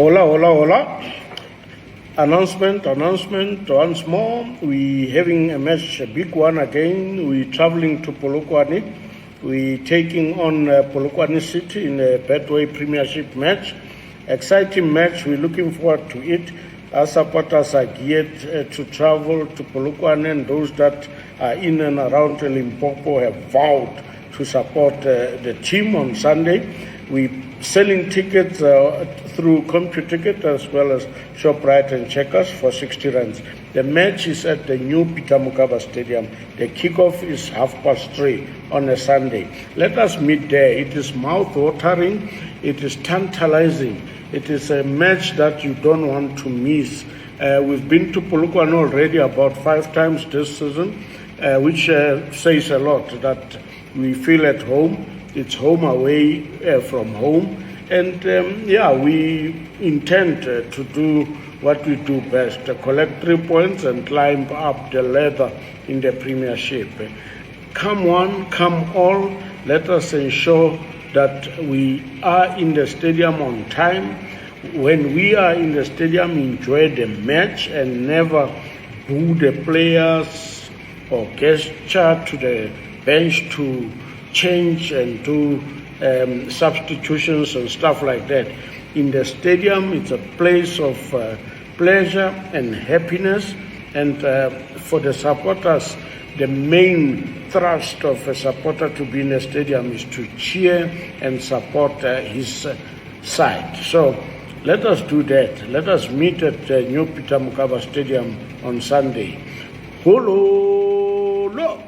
Hola, hola, hola. Announcement once more. We're having a match, a big one again. We're traveling to Polokwane. We're taking on Polokwane City in a Betway Premiership match. Exciting match. We're looking forward to it. Our supporters are geared to travel to Polokwane, and those that are in and around Limpopo have vowed to support the team on Sunday. We're selling tickets through CompuTicket as well as ShopRite and Checkers for 60 rands. The match is at the new Peter Mokaba Stadium. The kickoff is 3:30 on a Sunday. Let us meet there. It is mouth-watering. It is tantalizing. It is a match that you don't want to miss. We've been to Polokwane already about 5 times this season, which says a lot that we feel at home. It's home away from home. And we intend to do what we do best, collect 3 points and climb up the ladder in the Premiership. Come one, come all, let us ensure that we are in the stadium on time. When we are in the stadium, enjoy the match and never boo the players or gesture to the bench to change and do substitutions and stuff like that. In the stadium, it's a place of pleasure and happiness, and for the supporters, the main thrust of a supporter to be in a stadium is to cheer and support his side. So let us do that. Let us meet at the new Peter Mokaba Stadium on Sunday. Holo!